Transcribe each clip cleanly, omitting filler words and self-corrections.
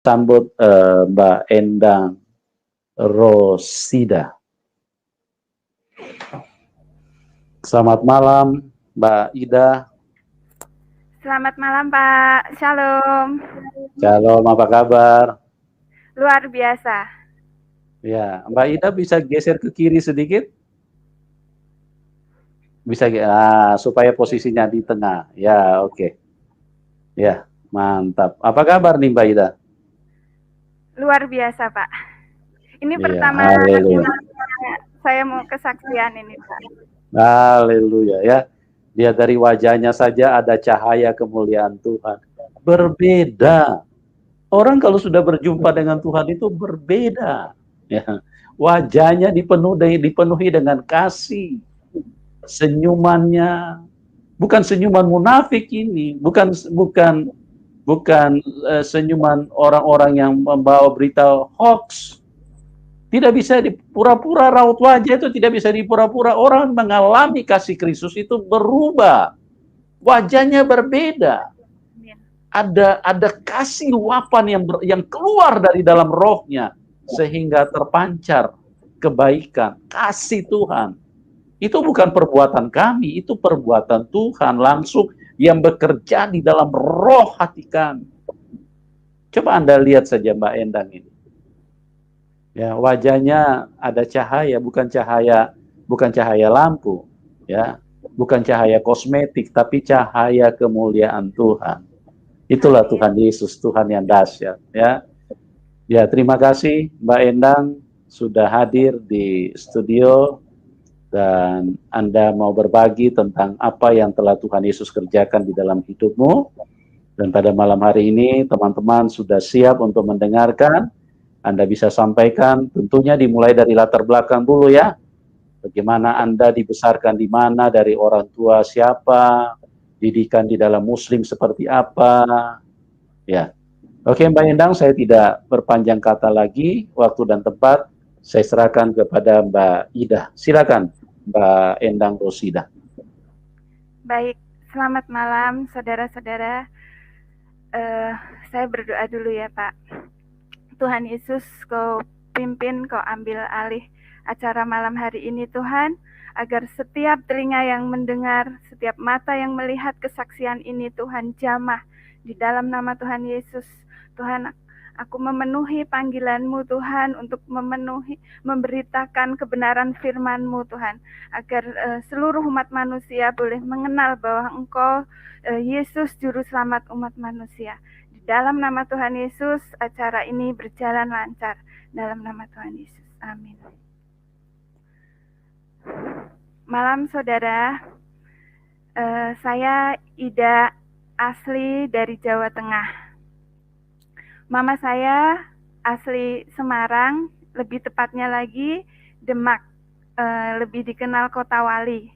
sambut Mbak Endang Rosida. Selamat malam, Mbak Ida. Selamat malam, Pak. Shalom. Shalom, apa kabar? Luar biasa. Ya, Mbak Ida bisa geser ke kiri sedikit? Bisa, supaya posisinya di tengah. Ya, oke. Ya, mantap. Apa kabar nih, Mbak Ida? Luar biasa, Pak. Ini Iya, pertama haleluya. saya mau kesaksian ini, Pak. Haleluya ya. Dia dari wajahnya saja ada cahaya kemuliaan Tuhan. Berbeda. Orang kalau sudah berjumpa dengan Tuhan itu berbeda. Ya. Wajahnya dipenuhi dengan kasih. Senyumannya bukan senyuman munafik ini, bukan senyuman orang-orang yang membawa berita hoax. Tidak bisa dipura-pura, raut wajah itu tidak bisa dipura-pura. Orang mengalami kasih Kristus itu berubah. Wajahnya berbeda. Ada kasih luapan yang keluar dari dalam rohnya sehingga terpancar kebaikan, kasih Tuhan. Itu bukan perbuatan kami, itu perbuatan Tuhan langsung yang bekerja di dalam roh hati kami. Coba Anda lihat saja Mbak Endang ini. Ya, wajahnya ada cahaya, bukan cahaya lampu, ya, bukan cahaya kosmetik, tapi cahaya kemuliaan Tuhan. Itulah Tuhan Yesus, Tuhan yang dahsyat, ya. Ya, terima kasih Mbak Endang sudah hadir di studio dan Anda mau berbagi tentang apa yang telah Tuhan Yesus kerjakan di dalam hidupmu. Dan pada malam hari ini teman-teman sudah siap untuk mendengarkan. Anda bisa sampaikan, tentunya dimulai dari latar belakang dulu ya. Bagaimana Anda dibesarkan di mana, dari orang tua siapa, didikan di dalam Muslim seperti apa. Ya, oke Mbak Endang, saya tidak berpanjang kata lagi, waktu dan tempat saya serahkan kepada Mbak Ida. Silakan Mbak Endang Rosida. Baik, selamat malam saudara-saudara. Saya berdoa dulu ya, Pak. Tuhan Yesus, Kau pimpin, Kau ambil alih acara malam hari ini Tuhan, agar setiap telinga yang mendengar, setiap mata yang melihat kesaksian ini Tuhan jamah di dalam nama Tuhan Yesus. Tuhan, aku memenuhi panggilan-Mu Tuhan untuk memberitakan kebenaran firman-Mu Tuhan, agar seluruh umat manusia boleh mengenal bahwa Engkau Yesus Juru Selamat umat manusia. Di dalam nama Tuhan Yesus, acara ini berjalan lancar. Dalam nama Tuhan Yesus. Amin. Malam saudara, saya Ida, asli dari Jawa Tengah. Mama saya asli Semarang, lebih tepatnya lagi Demak, lebih dikenal Kota Wali.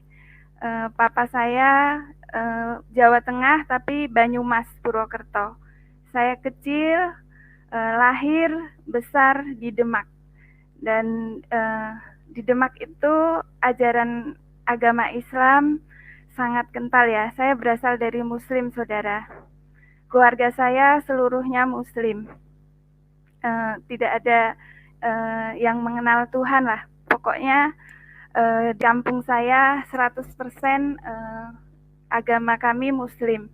Papa saya Jawa Tengah tapi Banyumas, Purwokerto. Saya kecil, lahir, besar di Demak. Dan di Demak itu ajaran agama Islam sangat kental ya. Saya berasal dari Muslim, saudara. Keluarga saya seluruhnya Muslim. Tidak ada yang mengenal Tuhan lah. Pokoknya di kampung saya 100% agama kami Muslim.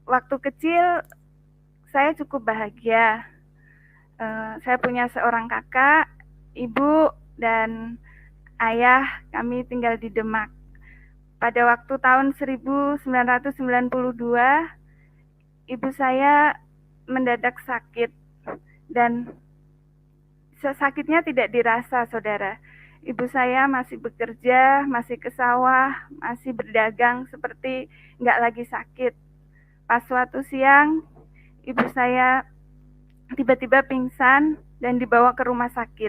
Waktu kecil saya cukup bahagia. Saya punya seorang kakak, ibu, dan ayah. Kami tinggal di Demak. Pada waktu tahun 1992, ibu saya mendadak sakit. Dan sakitnya tidak dirasa, saudara. Ibu saya masih bekerja, masih ke sawah, masih berdagang seperti nggak lagi sakit. Pas suatu siang, ibu saya tiba-tiba pingsan dan dibawa ke rumah sakit.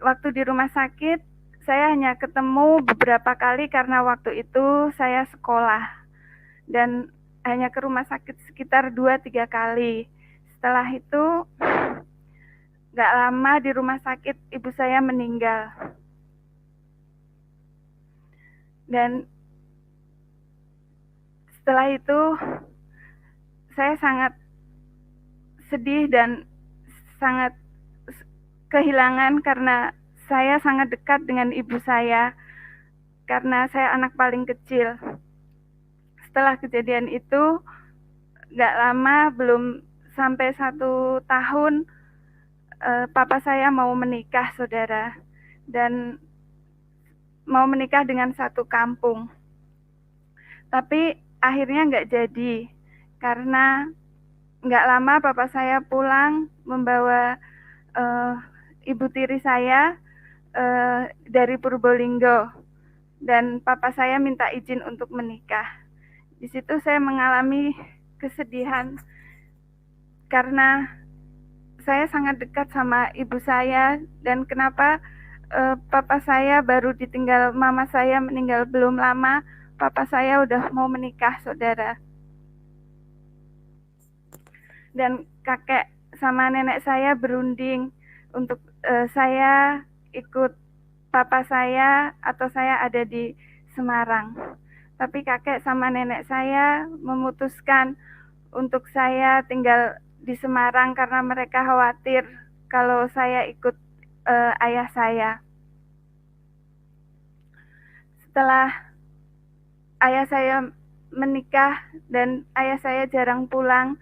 Waktu di rumah sakit, saya hanya ketemu beberapa kali karena waktu itu saya sekolah. Dan hanya ke rumah sakit sekitar 2-3 kali. Setelah itu, gak lama di rumah sakit ibu saya meninggal. Dan setelah itu saya sangat sedih dan sangat kehilangan karena saya sangat dekat dengan ibu saya karena saya anak paling kecil. Setelah kejadian itu, nggak lama, belum sampai 1 tahun, papa saya mau menikah, saudara, dan mau menikah dengan satu kampung. Tapi akhirnya nggak jadi, karena nggak lama papa saya pulang membawa ibu tiri saya dari Purbolinggo, dan papa saya minta izin untuk menikah. Di situ saya mengalami kesedihan karena saya sangat dekat sama ibu saya, dan kenapa papa saya baru ditinggal mama saya meninggal belum lama, papa saya udah mau menikah, saudara. Dan kakek sama nenek saya berunding untuk saya ikut papa saya atau saya ada di Semarang. Tapi kakek sama nenek saya memutuskan untuk saya tinggal di Semarang karena mereka khawatir kalau saya ikut ayah saya. Setelah ayah saya menikah dan ayah saya jarang pulang,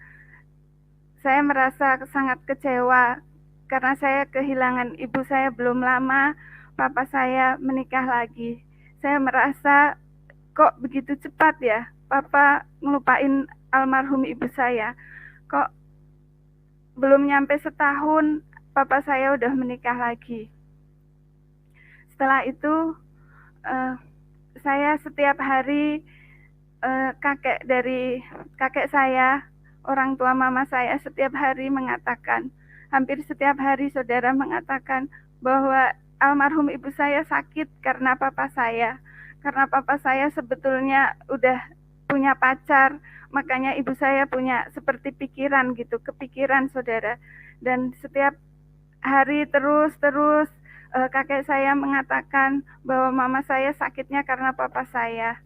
saya merasa sangat kecewa karena saya kehilangan ibu saya belum lama, papa saya menikah lagi. Saya merasa kok begitu cepat ya, papa ngelupain almarhum ibu saya. Kok belum nyampe setahun, papa saya udah menikah lagi. Setelah itu, saya setiap hari, kakek saya, orang tua mama saya setiap hari mengatakan, hampir setiap hari saudara mengatakan bahwa almarhum ibu saya sakit karena papa saya. Karena papa saya sebetulnya udah punya pacar, makanya ibu saya punya seperti pikiran gitu, kepikiran, saudara. Dan setiap hari terus kakek saya mengatakan bahwa mama saya sakitnya karena papa saya.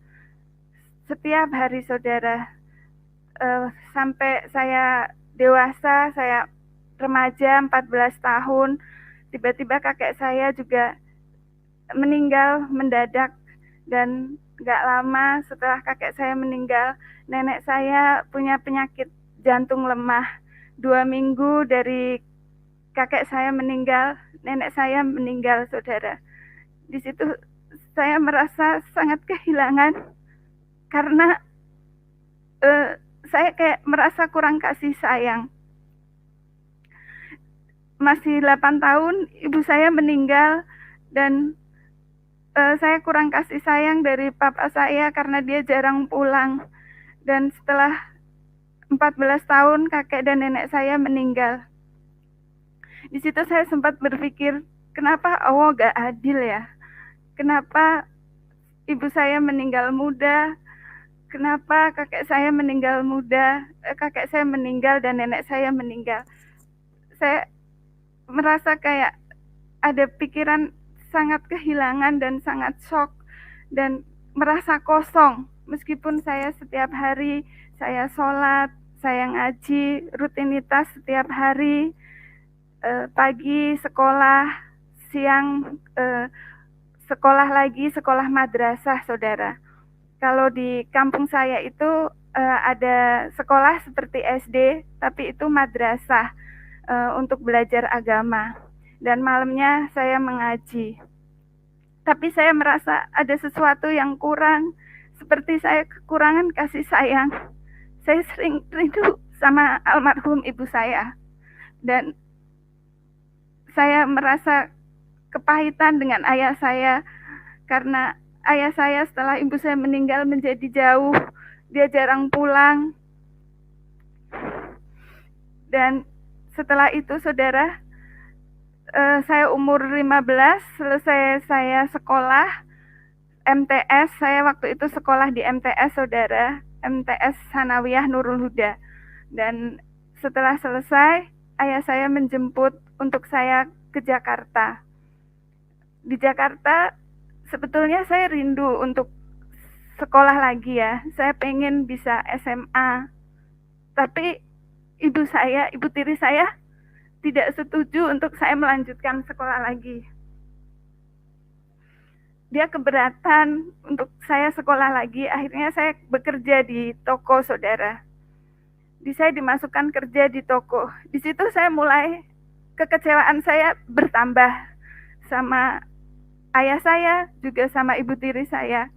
Setiap hari, saudara, sampai saya dewasa, saya remaja 14 tahun, tiba-tiba kakek saya juga meninggal mendadak. Dan gak lama setelah kakek saya meninggal, nenek saya punya penyakit jantung lemah. 2 minggu dari kakek saya meninggal, nenek saya meninggal, saudara. Di situ saya merasa sangat kehilangan karena saya kayak merasa kurang kasih sayang. Masih 8 tahun ibu saya meninggal dan saya kurang kasih sayang dari papa saya karena dia jarang pulang. Dan setelah 14 tahun kakek dan nenek saya meninggal. Di situ saya sempat berpikir, kenapa Allah gak adil ya? Kenapa ibu saya meninggal muda? Kenapa kakek saya meninggal muda? Kakek saya meninggal dan nenek saya meninggal. Saya merasa kayak ada pikiran sangat kehilangan dan sangat shock dan merasa kosong. Meskipun saya setiap hari saya sholat, saya ngaji, rutinitas setiap hari, pagi sekolah, siang sekolah lagi, sekolah madrasah, saudara. Kalau di kampung saya itu ada sekolah seperti SD, tapi itu madrasah untuk belajar agama. Dan malamnya saya mengaji. Tapi saya merasa ada sesuatu yang kurang, seperti saya kekurangan kasih sayang. Saya sering rindu sama almarhum ibu saya. Dan saya merasa kepahitan dengan ayah saya, karena ayah saya setelah ibu saya meninggal menjadi jauh, dia jarang pulang. Dan setelah itu, saudara, saya umur 15, selesai saya sekolah MTS, saya waktu itu sekolah di MTS, saudara, MTS Sanawiyah Nurul Huda. Dan setelah selesai, ayah saya menjemput untuk saya ke Jakarta. Di Jakarta, sebetulnya saya rindu untuk sekolah lagi ya, saya pengen bisa SMA. Tapi ibu tiri saya tidak setuju untuk saya melanjutkan sekolah lagi. Dia keberatan untuk saya sekolah lagi. Akhirnya saya bekerja di toko, saudara. Saya dimasukkan kerja di toko. Di situ saya mulai kekecewaan saya bertambah sama ayah saya, juga sama ibu tiri saya.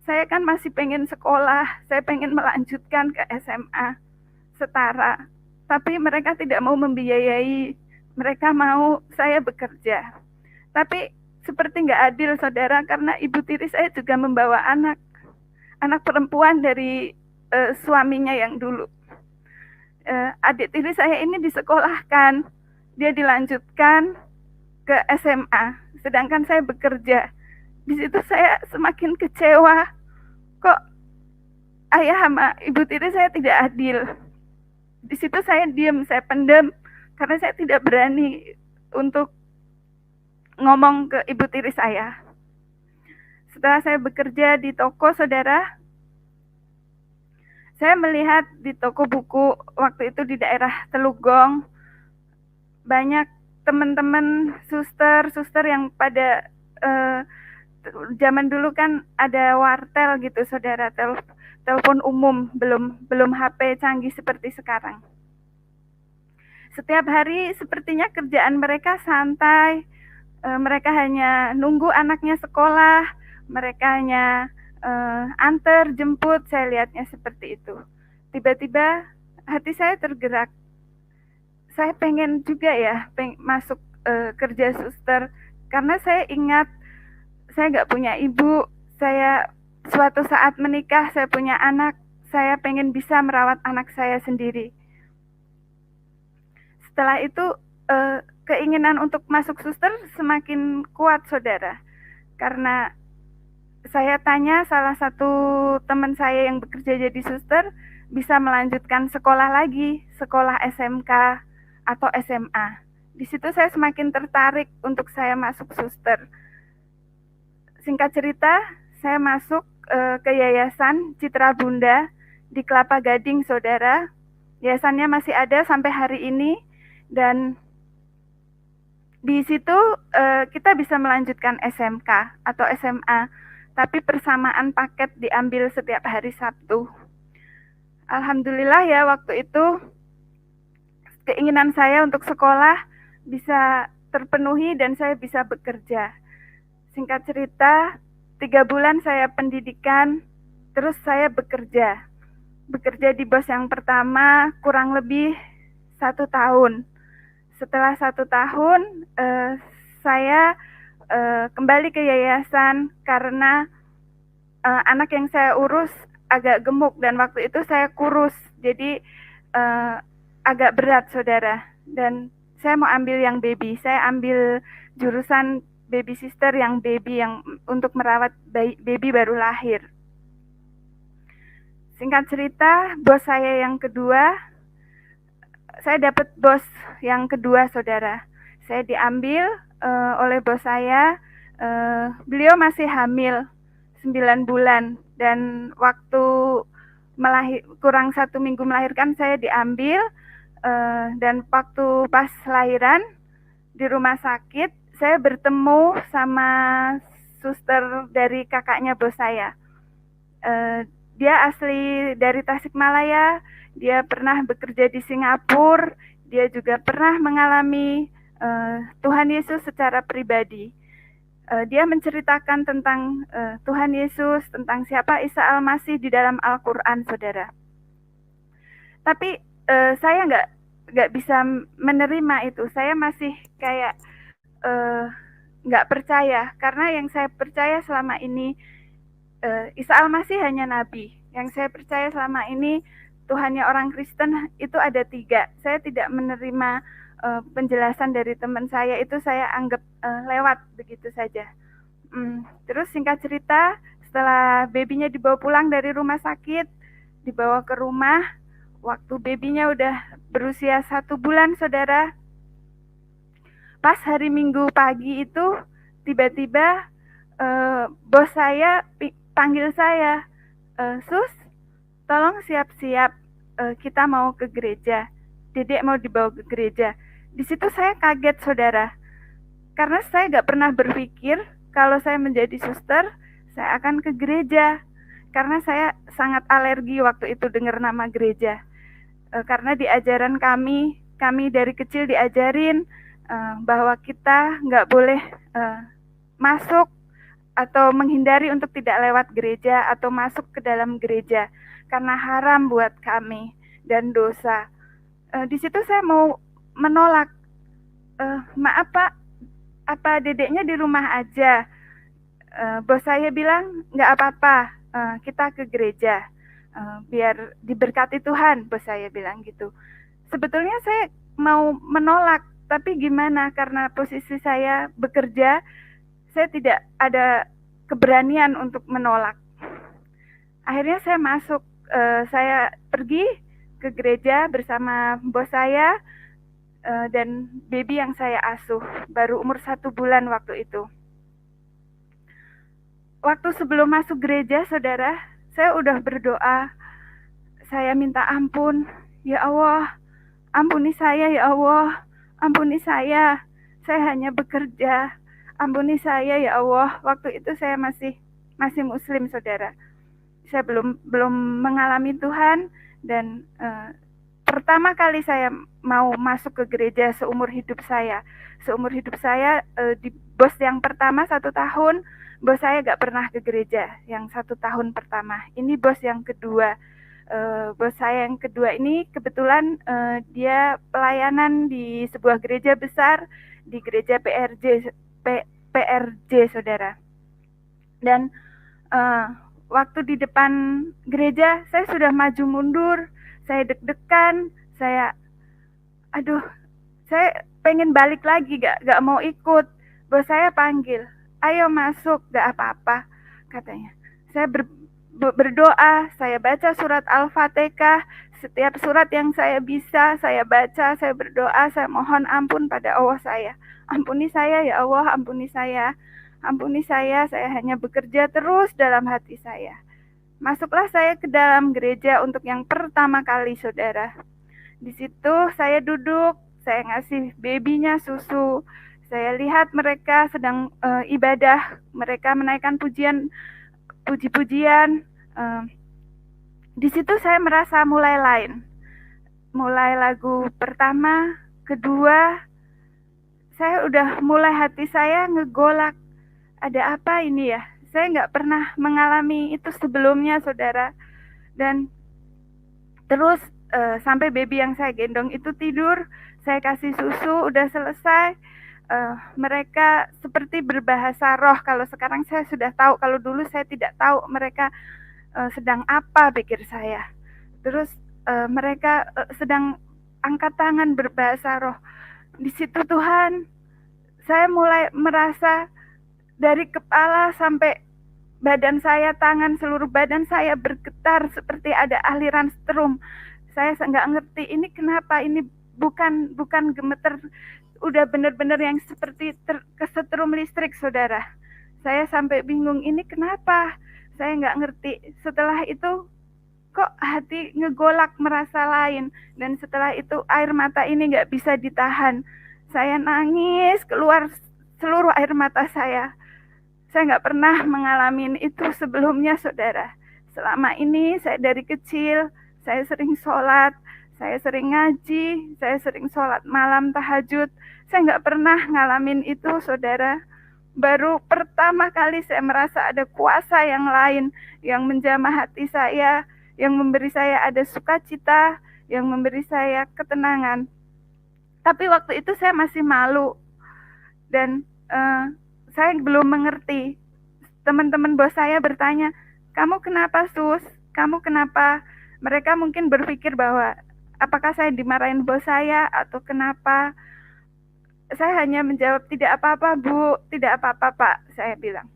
Saya kan masih pengen sekolah, saya pengen melanjutkan ke SMA setara. Tapi mereka tidak mau membiayai, mereka mau saya bekerja. Tapi seperti nggak adil, saudara, karena ibu tiri saya juga membawa anak perempuan dari suaminya yang dulu. Adik tiri saya ini disekolahkan, dia dilanjutkan ke SMA, sedangkan saya bekerja. Di situ saya semakin kecewa, kok ayah sama ibu tiri saya tidak adil. Di situ saya diam, saya pendam, karena saya tidak berani untuk ngomong ke ibu tiri saya. Setelah saya bekerja di toko, saudara, saya melihat di toko buku waktu itu di daerah Teluk Gong, banyak teman-teman suster yang pada zaman dulu kan ada wartel gitu, saudara, telepon umum, belum HP canggih seperti sekarang. Setiap hari sepertinya kerjaan mereka santai, mereka hanya nunggu anaknya sekolah, mereka hanya antar, jemput, saya lihatnya seperti itu. Tiba-tiba hati saya tergerak. Saya pengen juga ya masuk kerja suster, karena saya ingat saya nggak punya ibu, saya suatu saat menikah, saya punya anak, saya pengen bisa merawat anak saya sendiri. Setelah itu keinginan untuk masuk suster semakin kuat, saudara, karena saya tanya salah satu teman saya yang bekerja jadi suster bisa melanjutkan sekolah lagi, sekolah SMK atau SMA. Di situ saya semakin tertarik untuk saya masuk suster. Singkat cerita, saya masuk ke Yayasan Citra Bunda di Kelapa Gading, saudara. Yayasannya masih ada sampai hari ini, dan di situ kita bisa melanjutkan SMK atau SMA, tapi persamaan paket diambil setiap hari Sabtu. Alhamdulillah ya, waktu itu keinginan saya untuk sekolah bisa terpenuhi dan saya bisa bekerja. Singkat cerita, 3 bulan saya pendidikan, terus saya bekerja. Bekerja di bos yang pertama kurang lebih 1 tahun. Setelah 1 tahun, saya kembali ke yayasan karena anak yang saya urus agak gemuk dan waktu itu saya kurus, jadi agak berat, saudara. Dan saya mau ambil yang baby, saya ambil jurusan baby sister yang baby, yang untuk merawat baby baru lahir. Singkat cerita, bos saya yang kedua, saya dapat bos yang kedua, saudara. Saya diambil oleh bos saya, beliau masih hamil 9 bulan, dan waktu kurang 1 minggu melahirkan saya diambil, dan waktu pas lahiran di rumah sakit, saya bertemu sama suster dari kakaknya bos saya. Dia asli dari Tasikmalaya, dia pernah bekerja di Singapura, dia juga pernah mengalami Tuhan Yesus secara pribadi. Dia menceritakan tentang Tuhan Yesus, tentang siapa Isa Al-Masih di dalam Al-Quran, saudara. Tapi saya nggak bisa menerima itu. Saya masih kayak nggak percaya, karena yang saya percaya selama ini Isa Al-Masih hanya nabi. Yang saya percaya selama ini Tuhannya orang Kristen itu ada 3. Saya tidak menerima penjelasan dari teman saya, itu saya anggap lewat begitu saja. Terus singkat cerita, setelah babynya dibawa pulang dari rumah sakit, dibawa ke rumah, waktu babynya udah berusia 1 bulan, saudara, pas hari Minggu pagi itu tiba-tiba bos saya panggil saya, Sus, tolong siap-siap, kita mau ke gereja. Dedek mau dibawa ke gereja. Di situ saya kaget, saudara. Karena saya nggak pernah berpikir kalau saya menjadi suster, saya akan ke gereja. Karena saya sangat alergi waktu itu dengar nama gereja. Karena di ajaran kami dari kecil diajarin bahwa kita nggak boleh masuk atau menghindari untuk tidak lewat gereja atau masuk ke dalam gereja karena haram buat kami dan dosa. Di situ saya mau menolak, maaf Pak, apa dedeknya di rumah aja? Bos saya bilang nggak apa-apa, kita ke gereja, biar diberkati Tuhan, bos saya bilang gitu. Sebetulnya saya mau menolak, tapi gimana, karena posisi saya bekerja, saya tidak ada keberanian untuk menolak. Akhirnya saya masuk, saya pergi ke gereja bersama bos saya dan baby yang saya asuh, baru umur 1 bulan waktu itu. Waktu sebelum masuk gereja, saudara, saya udah berdoa, saya minta ampun, ya Allah, ampuni saya ya Allah, ampuni saya hanya bekerja, ampuni saya ya Allah. Waktu itu saya masih muslim, saudara. Saya belum mengalami Tuhan dan pertama kali saya mau masuk ke gereja seumur hidup saya. Seumur hidup saya di bos yang pertama 1 tahun, bos saya gak pernah ke gereja yang 1 tahun pertama. Ini bos yang kedua. Bos saya yang kedua ini kebetulan dia pelayanan di sebuah gereja besar, di gereja PRJ, saudara. Dan waktu di depan gereja saya sudah maju mundur, saya deg-degan, saya pengen balik lagi, gak mau ikut. Bos saya panggil, ayo masuk, gak apa-apa, katanya. Saya berdoa, saya baca surat Al-Fatihah, setiap surat yang saya bisa, saya baca, saya berdoa, saya mohon ampun pada Allah saya. Ampuni saya ya Allah, ampuni saya. Ampuni saya hanya bekerja terus dalam hati saya. Masuklah saya ke dalam gereja untuk yang pertama kali, saudara. Di situ saya duduk, saya ngasih babynya susu. Saya lihat mereka sedang ibadah, mereka menaikkan puji-pujian. Di situ saya merasa mulai lain. Mulai lagu pertama, kedua, saya udah mulai hati saya ngegolak. Ada apa ini ya? Saya nggak pernah mengalami itu sebelumnya, saudara. Dan terus sampai baby yang saya gendong itu tidur, saya kasih susu, udah selesai. Mereka seperti berbahasa roh. Kalau sekarang saya sudah tahu, kalau dulu saya tidak tahu mereka sedang apa, pikir saya. Terus mereka sedang angkat tangan berbahasa roh. Di situ Tuhan, saya mulai merasa dari kepala sampai badan saya, tangan, seluruh badan saya bergetar seperti ada aliran strum. Saya nggak ngerti ini kenapa, ini bukan gemeter, udah benar-benar yang seperti kesetrum listrik, saudara. Saya sampai bingung, ini kenapa? Saya nggak ngerti. Setelah itu kok hati ngegolak, merasa lain. Dan setelah itu air mata ini nggak bisa ditahan. Saya nangis, keluar seluruh air mata saya. Saya nggak pernah mengalami itu sebelumnya, saudara. Selama ini saya dari kecil, saya sering sholat, saya sering ngaji, saya sering sholat malam tahajud. Saya nggak pernah ngalamin itu, saudara. Baru pertama kali saya merasa ada kuasa yang lain yang menjamah hati saya, yang memberi saya ada sukacita, yang memberi saya ketenangan. Tapi waktu itu saya masih malu dan saya belum mengerti. Teman-teman bos saya bertanya, kamu kenapa Sus? Kamu kenapa? Mereka mungkin berpikir bahwa apakah saya dimarahin bos saya atau kenapa? Saya hanya menjawab, tidak apa-apa Bu, tidak apa-apa Pak, saya bilang.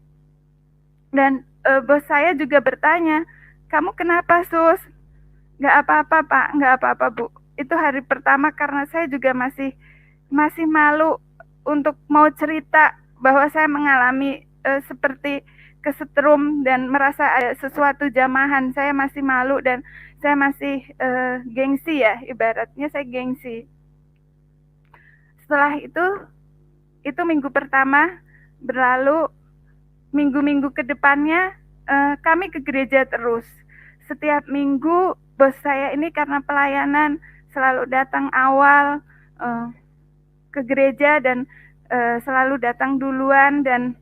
Dan bos saya juga bertanya, kamu kenapa Sus? Gak apa-apa Pak, gak apa-apa Bu. Itu hari pertama karena saya juga masih malu untuk mau cerita bahwa saya mengalami seperti kesetrum dan merasa ada sesuatu jamahan. Saya masih malu dan saya masih gengsi ya, ibaratnya saya gengsi. Setelah itu minggu pertama berlalu, minggu-minggu kedepannya kami ke gereja terus. Setiap minggu bos saya ini karena pelayanan selalu datang awal ke gereja dan selalu datang duluan, dan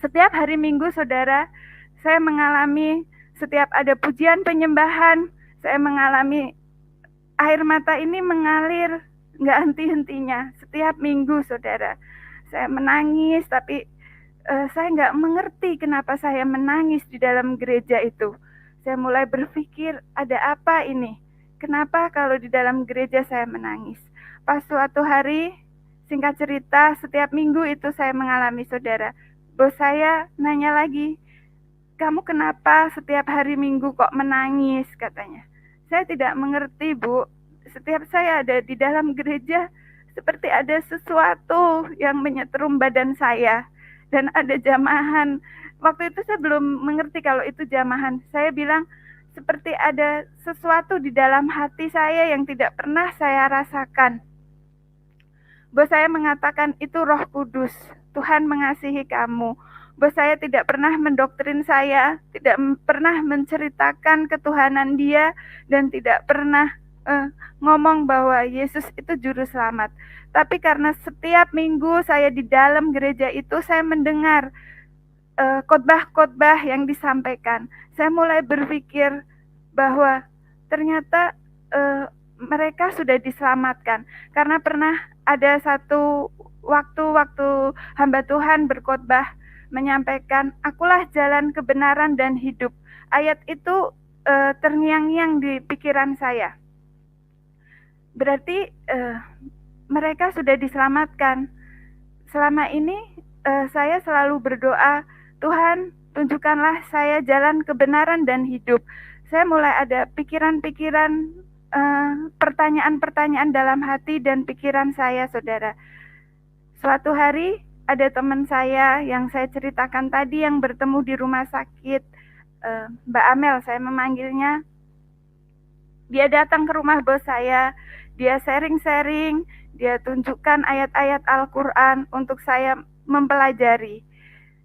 setiap hari Minggu, saudara, saya mengalami setiap ada pujian penyembahan, saya mengalami air mata ini mengalir nggak henti-hentinya. Setiap minggu, saudara, saya menangis, tapi saya nggak mengerti kenapa saya menangis di dalam gereja itu. Saya mulai berpikir, ada apa ini? Kenapa kalau di dalam gereja saya menangis? Pas suatu hari, singkat cerita, setiap minggu itu saya mengalami, saudara. Bos saya nanya lagi, kamu kenapa setiap hari Minggu kok menangis, katanya. Saya tidak mengerti, Bu. Setiap saya ada di dalam gereja, seperti ada sesuatu yang menyetrum badan saya. Dan ada jamahan. Waktu itu saya belum mengerti kalau itu jamahan. Saya bilang, seperti ada sesuatu di dalam hati saya yang tidak pernah saya rasakan. Bos saya mengatakan itu Roh Kudus, Tuhan mengasihi kamu. Bos saya tidak pernah mendoktrin saya, tidak pernah menceritakan ketuhanan Dia, dan tidak pernah ngomong bahwa Yesus itu juru selamat. Tapi karena setiap minggu saya di dalam gereja itu, saya mendengar khotbah-khotbah yang disampaikan. Saya mulai berpikir bahwa ternyata mereka sudah diselamatkan. Karena pernah ada satu waktu hamba Tuhan berkhotbah menyampaikan, akulah jalan kebenaran dan hidup. Ayat itu terngiang-ngiang di pikiran saya. Berarti mereka sudah diselamatkan. Selama ini saya selalu berdoa, Tuhan tunjukkanlah saya jalan kebenaran dan hidup. Saya mulai ada pikiran-pikiran, pertanyaan-pertanyaan dalam hati dan pikiran saya, saudara. Suatu hari ada teman saya yang saya ceritakan tadi yang bertemu di rumah sakit, Mbak Amel, saya memanggilnya. Dia datang ke rumah bos saya, dia sharing-sharing, dia tunjukkan ayat-ayat Al-Quran untuk saya mempelajari.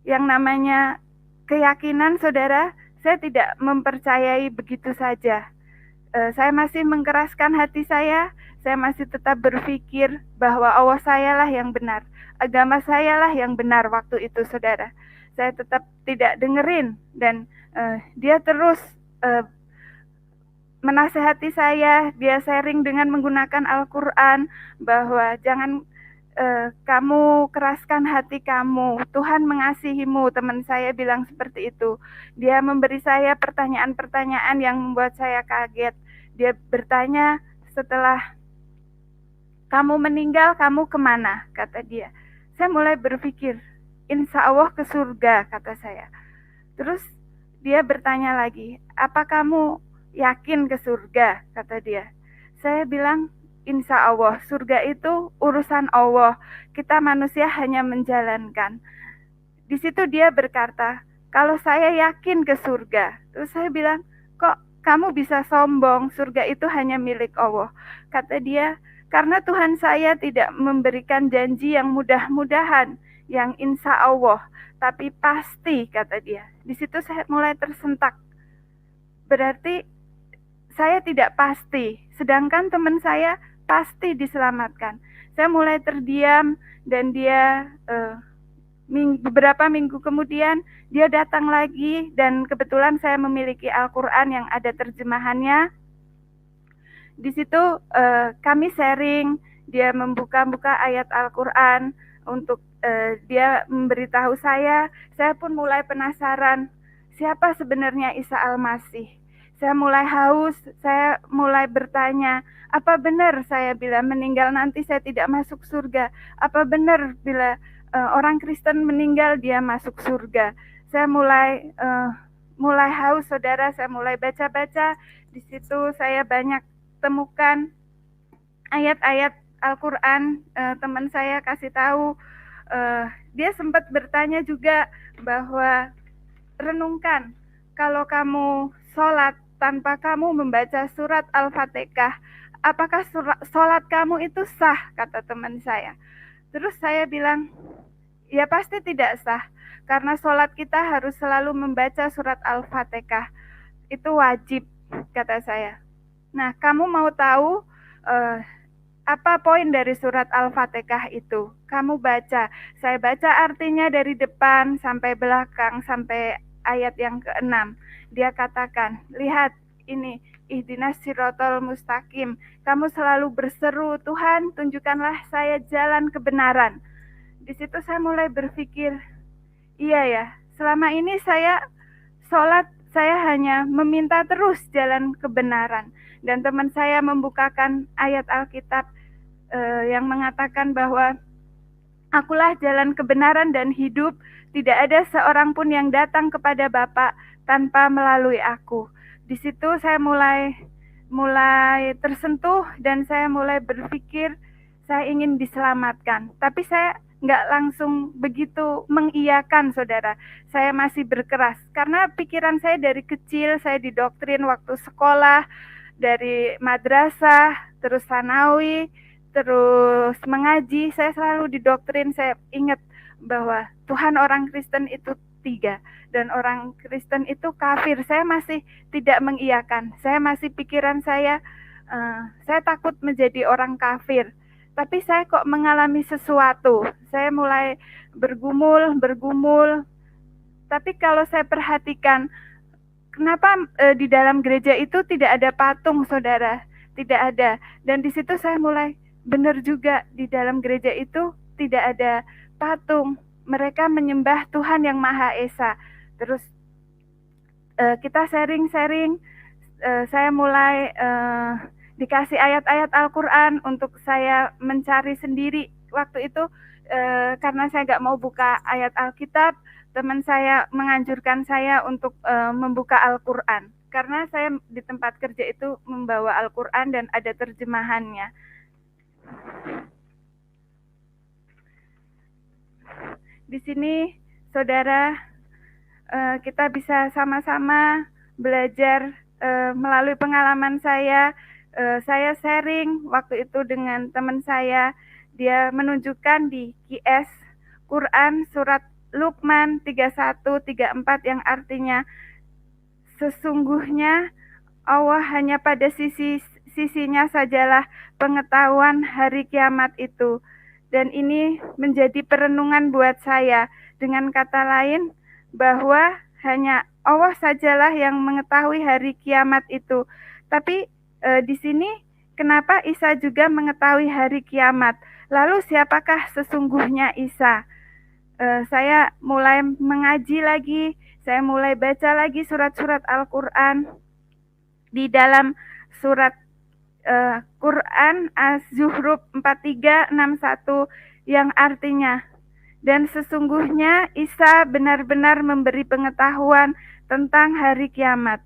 Yang namanya keyakinan, saudara, saya tidak mempercayai begitu saja. Saya masih mengkeraskan hati saya masih tetap berpikir bahwa Allah sayalah yang benar, agama sayalah yang benar waktu itu, saudara. Saya tetap tidak dengerin, dan dia terus menasehati saya, dia sharing dengan menggunakan Al-Quran, bahwa jangan kamu keraskan hati kamu, Tuhan mengasihimu. Teman saya bilang seperti itu. Dia memberi saya pertanyaan-pertanyaan yang membuat saya kaget. Dia bertanya, setelah kamu meninggal, kamu kemana? Kata dia. Saya mulai berpikir, insya Allah ke surga, kata saya. Terus dia bertanya lagi, apa kamu yakin ke surga? Kata dia. Saya bilang, insya Allah, surga itu urusan Allah. Kita manusia hanya menjalankan. Di situ dia berkata, kalau saya yakin ke surga. Terus saya bilang, kok kamu bisa sombong, surga itu hanya milik Allah. Kata dia, karena Tuhan saya tidak memberikan janji yang mudah-mudahan, yang insya Allah, tapi pasti, kata dia. Di situ saya mulai tersentak. Berarti saya tidak pasti, sedangkan teman saya pasti diselamatkan. Saya mulai terdiam, dan dia beberapa minggu kemudian dia datang lagi, dan kebetulan saya memiliki Al-Quran yang ada terjemahannya. Di situ kami sharing, dia membuka-buka ayat Al-Quran untuk dia memberitahu saya pun mulai penasaran, siapa sebenarnya Isa Al-Masih. Saya mulai haus, saya mulai bertanya, apa benar saya bila meninggal nanti saya tidak masuk surga? Apa benar bila orang Kristen meninggal dia masuk surga? Saya mulai haus, saudara. Saya mulai baca-baca. Di situ saya banyak temukan ayat-ayat Al-Quran. Teman saya kasih tahu, dia sempat bertanya juga bahwa renungkan, kalau kamu sholat tanpa kamu membaca surat Al-Fatihah, apakah sholat kamu itu sah, kata teman saya. Terus saya bilang, ya pasti tidak sah, karena sholat kita harus selalu membaca surat Al-Fatihah, itu wajib, kata saya. Nah, kamu mau tahu apa poin dari surat Al-Fatihah itu? Kamu baca. Saya baca artinya dari depan sampai belakang, sampai ayat yang ke-6. Dia katakan, lihat ini, ihdinas sirotol mustaqim. Kamu selalu berseru, Tuhan tunjukkanlah saya jalan kebenaran. Di situ saya mulai berpikir, iya ya, selama ini saya sholat, saya hanya meminta terus jalan kebenaran. Dan teman saya membukakan ayat Alkitab yang mengatakan bahwa akulah jalan kebenaran dan hidup, tidak ada seorang pun yang datang kepada Bapa tanpa melalui aku. Di situ saya mulai tersentuh dan saya mulai berpikir saya ingin diselamatkan. Tapi saya nggak langsung begitu mengiyakan, saudara. Saya masih berkeras karena pikiran saya dari kecil, saya didoktrin waktu sekolah, dari madrasah, terus sanawi, terus mengaji, saya selalu didoktrin, saya ingat bahwa Tuhan orang Kristen itu 3 dan orang Kristen itu kafir. Saya masih tidak mengiyakan. Saya masih pikiran saya takut menjadi orang kafir. Tapi saya kok mengalami sesuatu. Saya mulai bergumul. Tapi kalau saya perhatikan, kenapa di dalam gereja itu tidak ada patung, saudara? Tidak ada. Dan di situ saya mulai benar juga, di dalam gereja itu tidak ada patung. Mereka menyembah Tuhan yang Maha Esa. Terus kita sharing-sharing, saya mulai dikasih ayat-ayat Al-Quran untuk saya mencari sendiri. Waktu itu karena saya nggak mau buka ayat Alkitab, teman saya menganjurkan saya untuk membuka Al-Quran. Karena saya di tempat kerja itu membawa Al-Quran dan ada terjemahannya. Di sini, saudara, kita bisa sama-sama belajar melalui pengalaman saya. Saya sharing waktu itu dengan teman saya, dia menunjukkan di QS Quran surat Luqman 31-34 yang artinya, sesungguhnya Allah hanya pada sisinya sajalah pengetahuan hari kiamat itu. Dan ini menjadi perenungan buat saya. Dengan kata lain, bahwa hanya Allah sajalah yang mengetahui hari kiamat itu. Tapi di sini kenapa Isa juga mengetahui hari kiamat? Lalu siapakah sesungguhnya Isa? Saya mulai mengaji lagi, saya mulai baca lagi surat-surat Al-Quran. Di dalam surat Quran Az-Zuhruf 4361 yang artinya, dan sesungguhnya Isa benar-benar memberi pengetahuan tentang hari kiamat.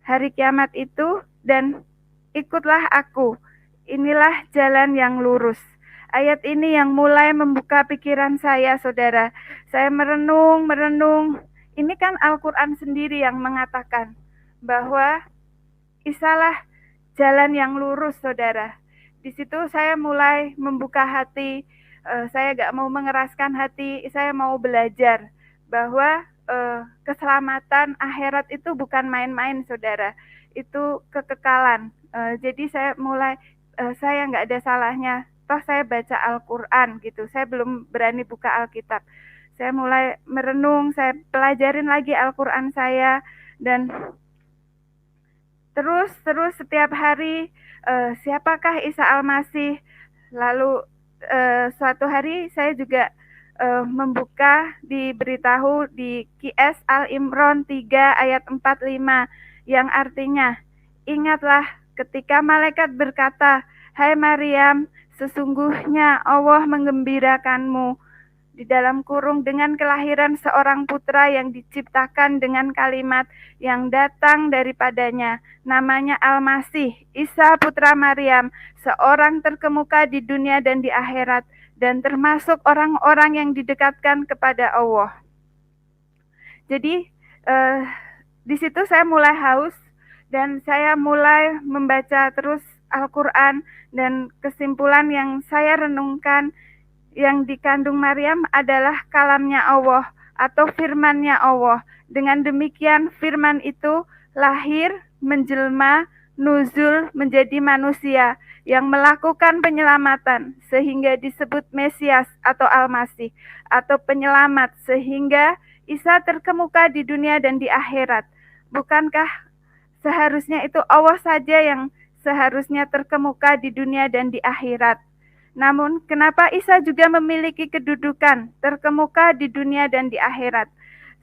Hari kiamat itu, dan ikutlah aku, inilah jalan yang lurus. Ayat ini yang mulai membuka pikiran saya, saudara. Saya merenung. Ini kan Al-Quran sendiri yang mengatakan bahwa Isalah jalan yang lurus, saudara. Di situ saya mulai membuka hati. Saya gak mau mengeraskan hati. Saya mau belajar bahwa keselamatan akhirat itu bukan main-main, saudara. Itu kekekalan. Jadi saya mulai, saya gak ada salahnya. Toh saya baca Al-Quran gitu. Saya belum berani buka Alkitab. Saya mulai merenung. Saya pelajarin lagi Al-Quran saya. Dan terus setiap hari, siapakah Isa Al-Masih. Lalu suatu hari saya juga membuka, diberitahu di QS Al-Imran 3 ayat 45 yang artinya, ingatlah ketika malaikat berkata, hai Maryam, sesungguhnya Allah menggembirakanmu di dalam kurung dengan kelahiran seorang putra yang diciptakan dengan kalimat yang datang daripadanya, namanya Al-Masih, Isa putra Maryam, seorang terkemuka di dunia dan di akhirat, dan termasuk orang-orang yang didekatkan kepada Allah. Jadi di situ saya mulai haus dan saya mulai membaca terus Al-Quran, dan kesimpulan yang saya renungkan yang dikandung Maryam adalah kalamnya Allah atau firmannya Allah. Dengan demikian firman itu lahir, menjelma, nuzul menjadi manusia yang melakukan penyelamatan sehingga disebut Mesias atau Al-Masih atau penyelamat, sehingga Isa terkemuka di dunia dan di akhirat. Bukankah seharusnya itu Allah saja yang seharusnya terkemuka di dunia dan di akhirat? Namun, kenapa Isa juga memiliki kedudukan terkemuka di dunia dan di akhirat?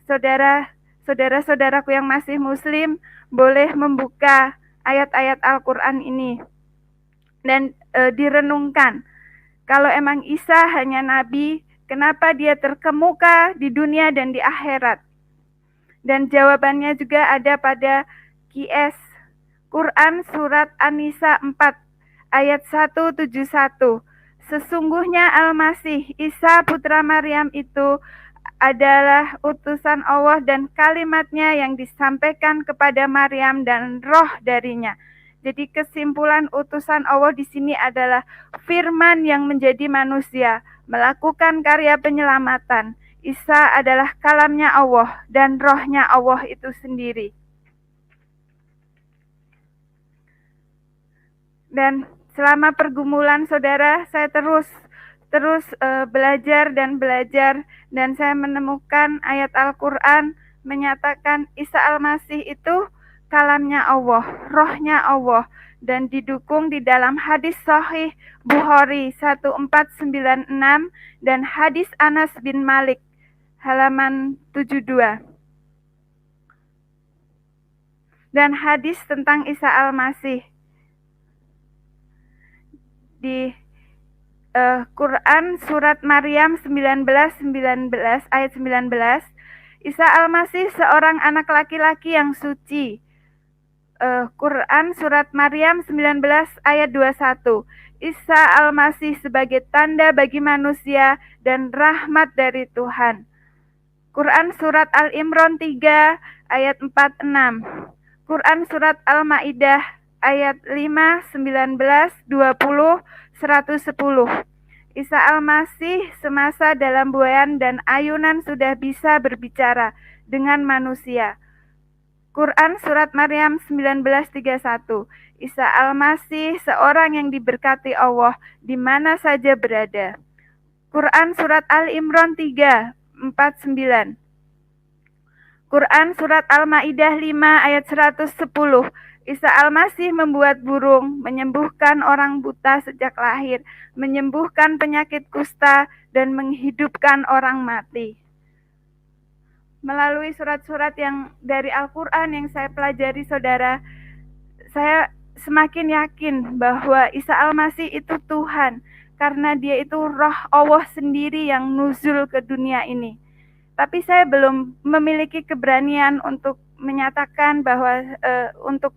Saudara-saudaraku yang masih Muslim boleh membuka ayat-ayat Al-Quran ini dan direnungkan. Kalau emang Isa hanya nabi, kenapa dia terkemuka di dunia dan di akhirat? Dan jawabannya juga ada pada QS Quran Surat An-Nisa 4 ayat 171. Sesungguhnya Al-Masih Isa putra Maryam itu adalah utusan Allah dan kalimatnya yang disampaikan kepada Maryam dan roh darinya. Jadi kesimpulan utusan Allah di sini adalah firman yang menjadi manusia, melakukan karya penyelamatan. Isa adalah kalamnya Allah dan rohnya Allah itu sendiri. Dan selama pergumulan saudara, saya terus belajar, dan saya menemukan ayat Al-Quran menyatakan Isa Al-Masih itu kalamnya Allah, rohnya Allah, dan didukung di dalam hadis Sahih Bukhari 1496 dan hadis Anas bin Malik halaman 72. Dan hadis tentang Isa Al-Masih di Quran Surat Maryam 19 ayat 19, Isa Al-Masih seorang anak laki-laki yang suci. Quran Surat Maryam 19 ayat 21, Isa Al-Masih sebagai tanda bagi manusia dan rahmat dari Tuhan. Quran Surat Al-Imran 3 ayat 46, Quran Surat Al-Ma'idah ayat 5, 19, 20, 110. Isa Al-Masih semasa dalam buayan dan ayunan sudah bisa berbicara dengan manusia. Quran Surat Maryam 19:31. Isa Al-Masih seorang yang diberkati Allah di mana saja berada. Quran Surat Al-Imran 3:49. Quran Surat Al-Ma'idah 5 ayat 110. Isa Al-Masih membuat burung, menyembuhkan orang buta sejak lahir, menyembuhkan penyakit kusta, dan menghidupkan orang mati. Melalui surat-surat yang dari Al-Quran yang saya pelajari, saudara, saya semakin yakin bahwa Isa Al-Masih itu Tuhan, karena dia itu roh Allah sendiri yang nuzul ke dunia ini. Tapi saya belum memiliki keberanian untuk menyatakan bahwa untuk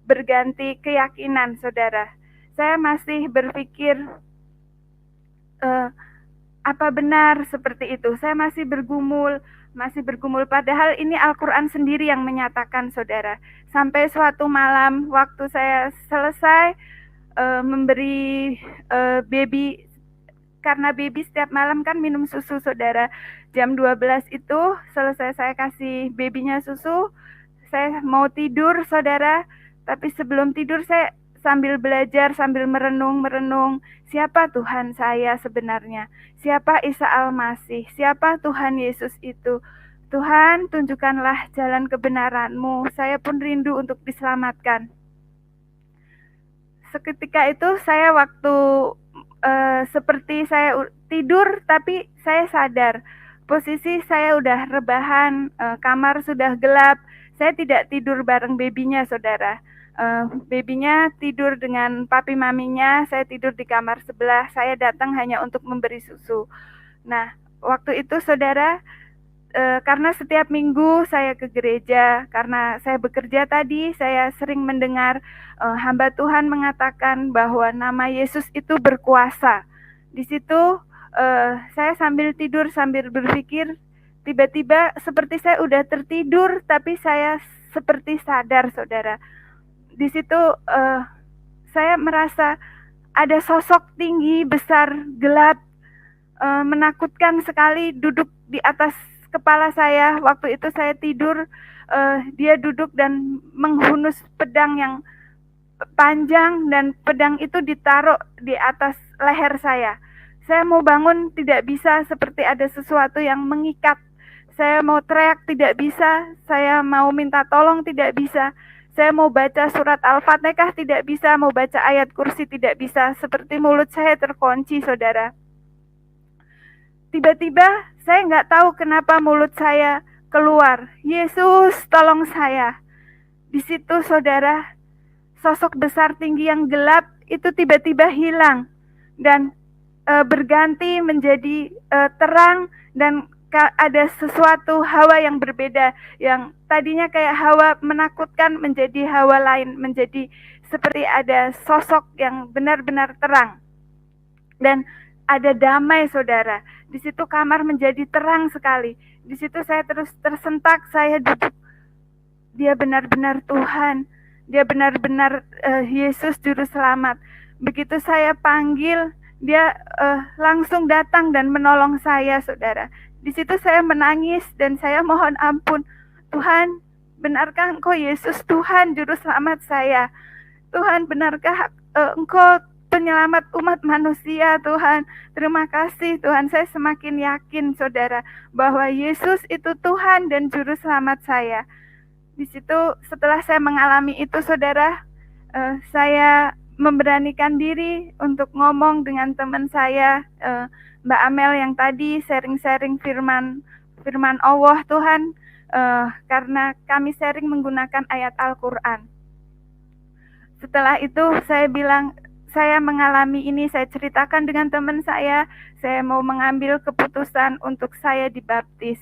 berganti keyakinan, saudara. Saya masih berpikir apa benar seperti itu. Saya masih bergumul, padahal ini Al-Quran sendiri yang menyatakan, saudara. Sampai suatu malam waktu saya selesai memberi baby, karena baby setiap malam kan minum susu, saudara. Jam 12 itu selesai saya kasih babynya susu, saya mau tidur, saudara. Tapi sebelum tidur saya sambil belajar, sambil merenung, siapa Tuhan saya sebenarnya? Siapa Isa Al-Masih? Siapa Tuhan Yesus itu? Tuhan, tunjukkanlah jalan kebenaran-Mu. Saya pun rindu untuk diselamatkan. Seketika itu saya waktu seperti saya tidur, tapi saya sadar. Posisi saya udah rebahan, kamar sudah gelap. Saya tidak tidur bareng babynya, saudara. Babynya tidur dengan papi maminya, saya tidur di kamar sebelah. Saya datang hanya untuk memberi susu. Nah, waktu itu, saudara, karena setiap minggu saya ke gereja, karena saya bekerja tadi, saya sering mendengar hamba Tuhan mengatakan bahwa nama Yesus itu berkuasa. Di situ saya sambil tidur, sambil berpikir, tiba-tiba seperti saya udah tertidur, tapi saya seperti sadar, saudara. Di situ saya merasa ada sosok tinggi, besar, gelap, menakutkan sekali duduk di atas kepala saya. Waktu itu saya tidur, dia duduk dan menghunus pedang yang panjang, dan pedang itu ditaruh di atas leher saya. Saya mau bangun tidak bisa, seperti ada sesuatu yang mengikat. Saya mau teriak tidak bisa, saya mau minta tolong tidak bisa. Saya mau baca surat Al-Fatihah tidak bisa, mau baca ayat kursi tidak bisa, seperti mulut saya terkunci, saudara. Tiba-tiba saya nggak tahu kenapa mulut saya keluar, Yesus tolong saya. Di situ, saudara, sosok besar tinggi yang gelap itu tiba-tiba hilang dan berganti menjadi terang, dan ada sesuatu hawa yang berbeda, yang tadinya kayak hawa menakutkan menjadi hawa lain, menjadi seperti ada sosok yang benar-benar terang dan ada damai, saudara. Di situ kamar menjadi terang sekali. Di situ saya terus tersentak, saya duduk. Dia benar-benar Tuhan, dia benar-benar Yesus Juru Selamat. Begitu saya panggil, dia langsung datang dan menolong saya, saudara. Di situ saya menangis dan saya mohon ampun. Tuhan, benarkah Engkau Yesus Tuhan Juru Selamat saya? Tuhan, benarkah Engkau penyelamat umat manusia, Tuhan? Terima kasih, Tuhan. Saya semakin yakin, saudara, bahwa Yesus itu Tuhan dan Juru Selamat saya. Di situ setelah saya mengalami itu, saudara, saya memberanikan diri untuk ngomong dengan teman saya, Mbak Amel yang tadi sharing-sharing firman Allah, Tuhan, karena kami sharing menggunakan ayat Al-Quran. Setelah itu saya bilang, saya mengalami ini, saya ceritakan dengan teman saya mau mengambil keputusan untuk saya dibaptis.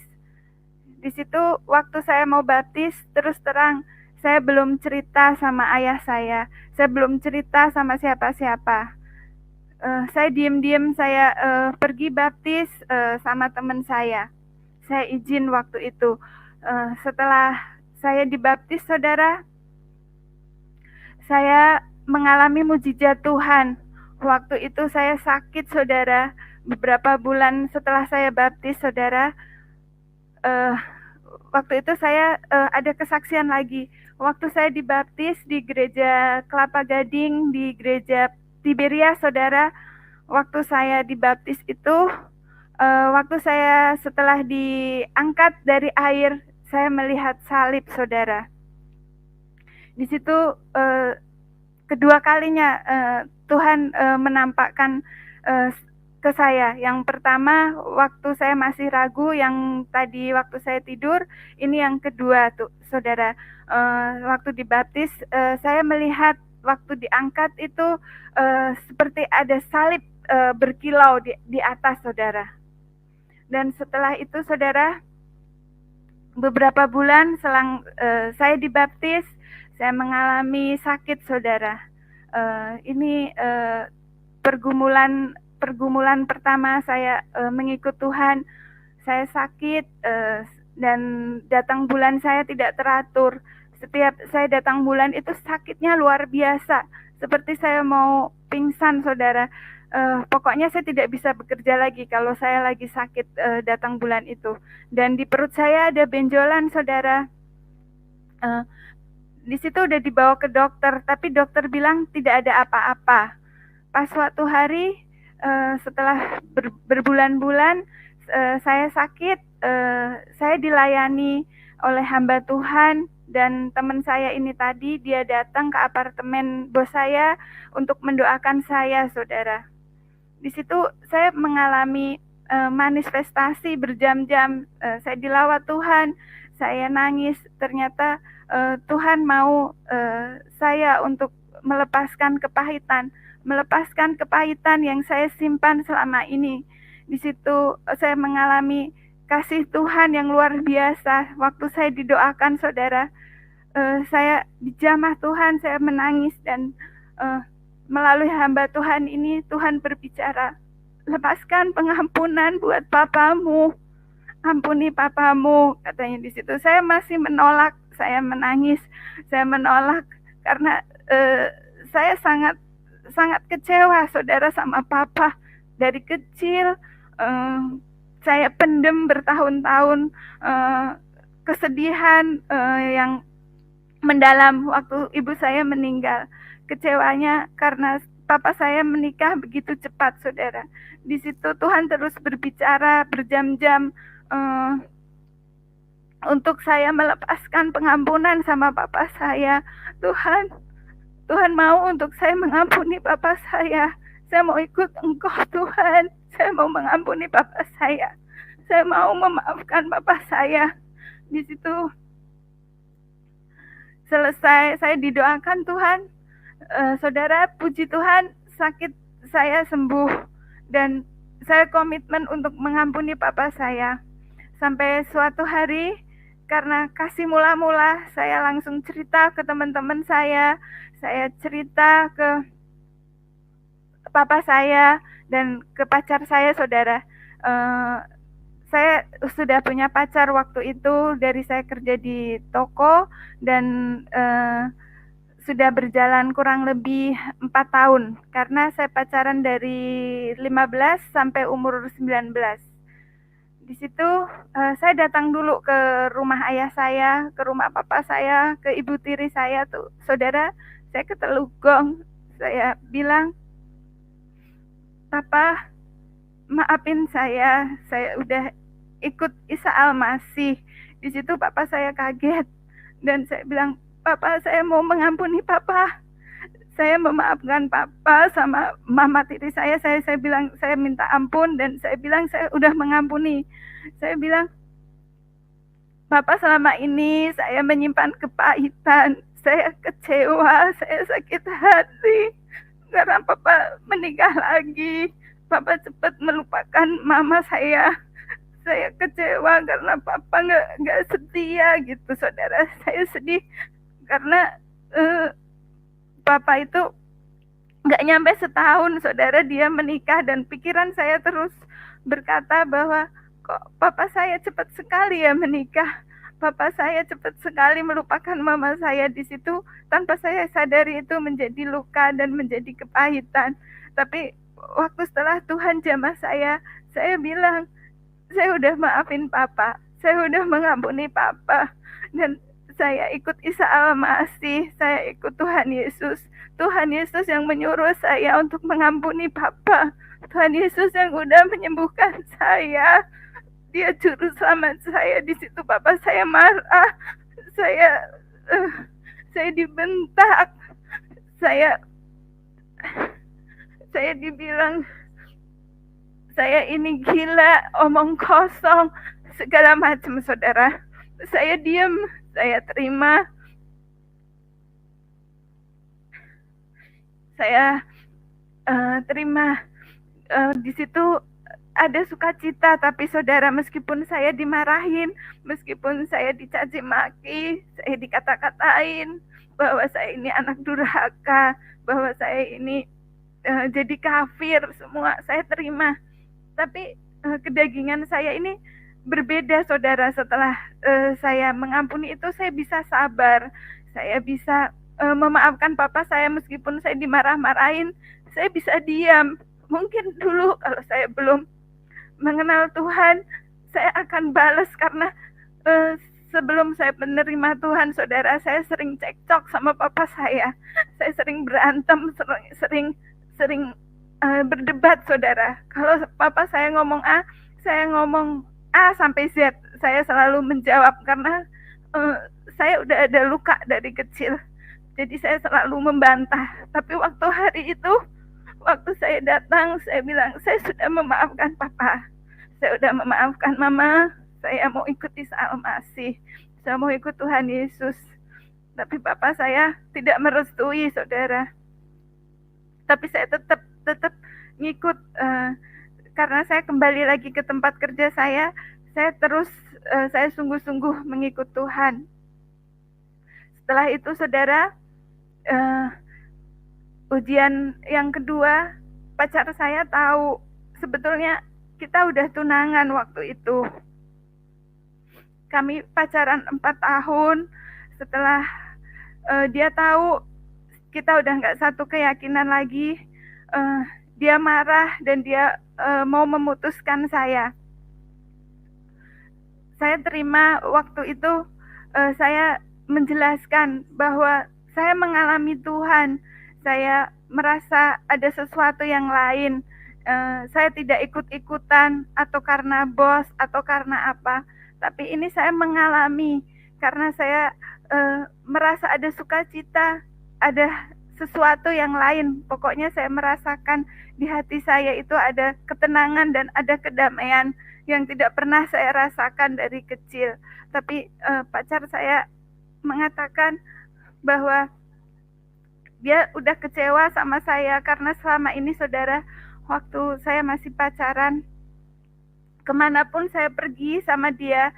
Di situ waktu saya mau baptis, terus terang saya belum cerita sama ayah saya belum cerita sama siapa-siapa. Saya diam-diam saya pergi baptis sama teman saya. Saya izin waktu itu. Setelah saya dibaptis, saudara, saya mengalami mujizat Tuhan. Waktu itu saya sakit, saudara. Beberapa bulan setelah saya baptis, saudara, waktu itu saya ada kesaksian lagi. Waktu saya dibaptis di gereja Kelapa Gading, di gereja Tiberia, saudara. Waktu saya dibaptis itu, waktu saya setelah diangkat dari air, saya melihat salib, saudara. Di situ kedua kalinya Tuhan menampakkan ke saya. Yang pertama waktu saya masih ragu, yang tadi waktu saya tidur. Ini yang kedua tuh, saudara. Waktu dibaptis, saya melihat waktu diangkat itu seperti ada salib berkilau di atas, saudara. Dan setelah itu, saudara, beberapa bulan selang saya dibaptis, saya mengalami sakit, saudara. Ini pergumulan pertama saya mengikut Tuhan. Saya sakit dan datang bulan saya tidak teratur. Setiap saya datang bulan itu sakitnya luar biasa, seperti saya mau pingsan, saudara. Pokoknya saya tidak bisa bekerja lagi kalau saya lagi sakit datang bulan itu. Dan di perut saya ada benjolan, saudara. Di situ udah dibawa ke dokter, tapi dokter bilang tidak ada apa-apa. Pas suatu hari setelah berbulan-bulan saya sakit, saya dilayani oleh hamba Tuhan, dan teman saya ini tadi dia datang ke apartemen bos saya untuk mendoakan saya, saudara. Di situ saya mengalami manifestasi berjam-jam. Saya dilawat Tuhan, saya nangis. Ternyata Tuhan mau saya untuk melepaskan kepahitan yang saya simpan selama ini. Di situ saya mengalami kasih Tuhan yang luar biasa. Waktu saya didoakan, saudara, saya dijamah Tuhan, saya menangis, dan melalui hamba Tuhan ini Tuhan berbicara, lepaskan pengampunan buat papamu. ampuni papamu, katanya di situ. Saya masih menolak, saya menangis, saya menolak karena saya sangat sangat kecewa saudara sama papa. Dari kecil saya pendem bertahun-tahun kesedihan yang mendalam waktu ibu saya meninggal. Kecewanya karena papa saya menikah begitu cepat, saudara. Di situ Tuhan terus berbicara berjam-jam untuk saya melepaskan pengampunan sama papa saya. Tuhan mau untuk saya mengampuni papa saya. Saya mau ikut Engkau, Tuhan. Saya mau mengampuni papa saya. Saya mau memaafkan papa saya. Di situ selesai saya didoakan Tuhan. Saudara, puji Tuhan, sakit saya sembuh dan saya komitmen untuk mengampuni papa saya. Sampai suatu hari, karena kasih mula-mula, saya langsung cerita ke teman-teman saya cerita ke papa saya dan ke pacar saya, saudara. Saya sudah punya pacar waktu itu, dari saya kerja di toko dan sudah berjalan kurang lebih 4 tahun, karena saya pacaran dari 15 sampai umur 19. Di situ saya datang dulu ke rumah ayah saya, ke rumah papa saya, ke ibu tiri saya tuh, saudara. Saya ke Telugong, saya bilang, "Papa, maafin saya udah ikut Isa Al-Masih." Di situ papa saya kaget dan saya bilang, "Papa, saya mau mengampuni papa. Saya memaafkan papa sama mama tiri saya bilang saya minta ampun dan saya bilang saya udah mengampuni." Saya bilang, "Papa, selama ini saya menyimpan kepahitan, saya kecewa, saya sakit hati karena papa menikah lagi. Papa cepat melupakan mama saya. Saya kecewa karena papa nggak setia gitu, saudara. Saya sedih karena papa itu nggak nyampe setahun, saudara, dia menikah dan pikiran saya terus berkata bahwa kok papa saya cepat sekali ya menikah. Papa saya cepat sekali melupakan mama saya. Di situ tanpa saya sadari itu menjadi luka dan menjadi kepahitan. Tapi waktu setelah Tuhan jamah saya bilang, saya udah maafin papa, saya udah mengampuni papa, dan saya ikut Isa Al-Masih, saya ikut Tuhan Yesus. Tuhan Yesus yang menyuruh saya untuk mengampuni papa. Tuhan Yesus yang udah menyembuhkan saya. Dia juru selamat saya. Di situ papa saya marah, saya dibentak, saya dibilang saya ini gila, omong kosong, segala macam, saudara. Saya diam, saya terima. Saya terima. Di situ ada sukacita, tapi saudara, meskipun saya dimarahin, meskipun saya dicaci maki, saya dikata-katain bahwa saya ini anak durhaka, bahwa saya ini jadi kafir, semua saya terima. Tapi kedagingan saya ini berbeda, saudara. Setelah saya mengampuni itu, saya bisa sabar, saya bisa memaafkan papa saya meskipun saya dimarah-marahin, saya bisa diam. Mungkin dulu kalau saya belum mengenal Tuhan, saya akan balas karena sebelum saya menerima Tuhan, saudara, saya sering cekcok sama papa saya sering berantem, sering berdebat, saudara. Kalau papa saya ngomong A, saya ngomong A sampai Z. Saya selalu menjawab karena saya udah ada luka dari kecil. Jadi saya selalu membantah. Tapi waktu hari itu, waktu saya datang, saya bilang, saya sudah memaafkan papa. Saya sudah memaafkan mama. Saya mau ikut Isa Al-Masih. Saya mau ikut Tuhan Yesus. Tapi papa saya tidak merestui, saudara. Tapi saya tetap ngikut karena saya kembali lagi ke tempat kerja saya terus saya sungguh-sungguh mengikut Tuhan. Setelah itu, saudara, ujian yang kedua, pacar saya tahu sebetulnya kita udah tunangan waktu itu. kami pacaran 4 tahun. Setelah dia tahu kita udah nggak satu keyakinan lagi, dia marah dan dia mau memutuskan saya. Saya terima waktu itu, saya menjelaskan bahwa saya mengalami Tuhan, saya merasa ada sesuatu yang lain, saya tidak ikut-ikutan atau karena bos atau karena apa, tapi ini saya mengalami karena saya merasa ada sukacita, ada sesuatu yang lain. Pokoknya saya merasakan di hati saya itu ada ketenangan dan ada kedamaian yang tidak pernah saya rasakan dari kecil. Tapi pacar saya mengatakan bahwa dia udah kecewa sama saya karena selama ini saudara, waktu saya masih pacaran, kemanapun saya pergi sama dia,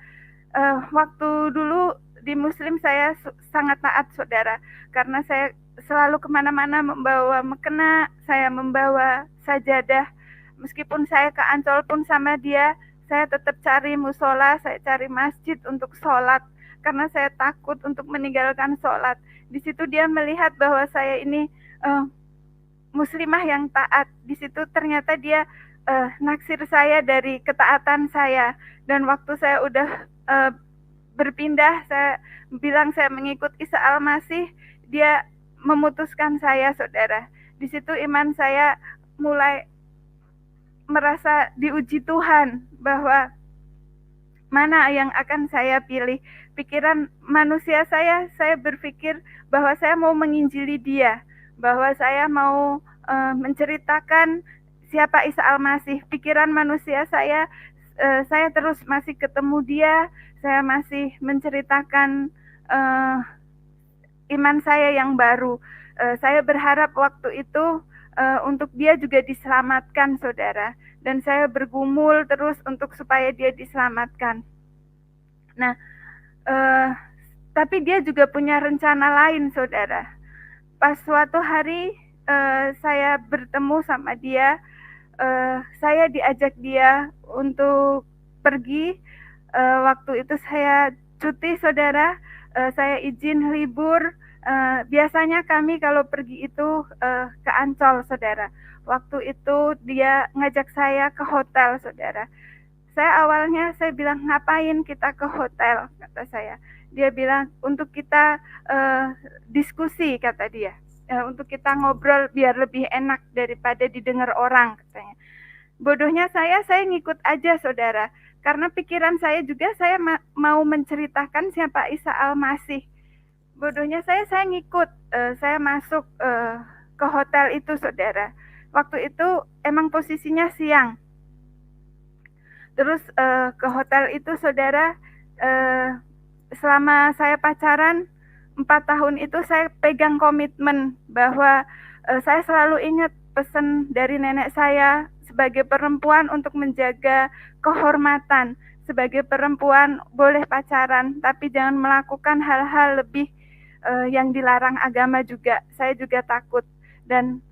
waktu dulu di Muslim saya sangat taat saudara, karena saya selalu kemana-mana membawa mukena, saya membawa sajadah, meskipun saya ke Ancol pun sama dia, saya tetap cari musola, saya cari masjid untuk sholat, karena saya takut untuk meninggalkan sholat. Di situ dia melihat bahwa saya ini muslimah yang taat. Di situ ternyata dia naksir saya dari ketaatan saya. Dan waktu saya udah berpindah, saya bilang saya mengikut Isa Al-Masih, dia memutuskan saya, saudara. Di situ iman saya mulai merasa diuji Tuhan bahwa mana yang akan saya pilih. Pikiran manusia saya berpikir bahwa saya mau menginjili dia, bahwa saya mau menceritakan siapa Isa Al-Masih. Pikiran manusia saya terus masih ketemu dia, saya masih menceritakan iman saya yang baru. Saya berharap waktu itu untuk dia juga diselamatkan, saudara. Dan saya bergumul terus untuk supaya dia diselamatkan. Nah, tapi dia juga punya rencana lain, saudara. Pas suatu hari saya bertemu sama dia, saya diajak dia untuk pergi. Waktu itu saya cuti, saudara. Saya izin libur. Biasanya kami kalau pergi itu ke Ancol, saudara. Waktu itu dia ngajak saya ke hotel, saudara. Saya awalnya bilang, ngapain kita ke hotel, kata saya. Dia bilang, untuk kita diskusi, kata dia. Untuk kita ngobrol biar lebih enak daripada didengar orang, katanya. Bodohnya saya ngikut aja, saudara. Karena pikiran saya juga saya mau menceritakan siapa Isa Al-Masih. Bodohnya saya ngikut, saya masuk ke hotel itu, saudara. Waktu itu emang posisinya siang. Terus ke hotel itu, saudara, selama saya pacaran 4 tahun itu saya pegang komitmen bahwa saya selalu ingat pesan dari nenek saya sebagai perempuan untuk menjaga kehormatan. Sebagai perempuan boleh pacaran, tapi jangan melakukan hal-hal lebih yang dilarang agama juga. Saya juga takut. Dan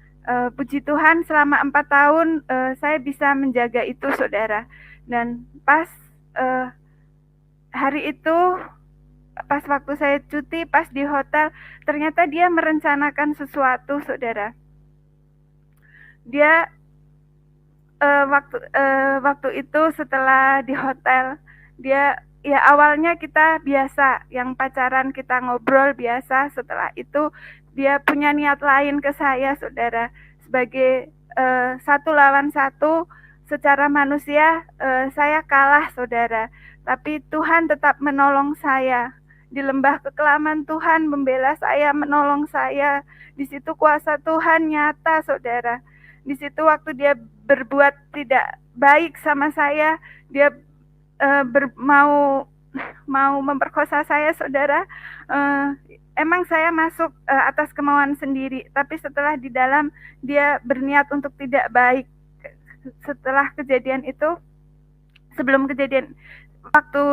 puji Tuhan selama 4 tahun saya bisa menjaga itu, saudara. Dan pas hari itu, pas waktu saya cuti, pas di hotel, ternyata dia merencanakan sesuatu, saudara. Dia waktu itu setelah di hotel, dia ya awalnya kita biasa, yang pacaran kita ngobrol biasa. Setelah itu dia punya niat lain ke saya, saudara. Sebagai 1 lawan 1, secara manusia saya kalah, saudara. Tapi Tuhan tetap menolong saya. Di lembah kekelaman Tuhan membela saya, menolong saya. Di situ kuasa Tuhan nyata, saudara. Di situ waktu dia berbuat tidak baik sama saya, dia mau memperkosa saya, saudara. Emang saya masuk atas kemauan sendiri, tapi setelah di dalam dia berniat untuk tidak baik. Setelah kejadian itu, sebelum kejadian waktu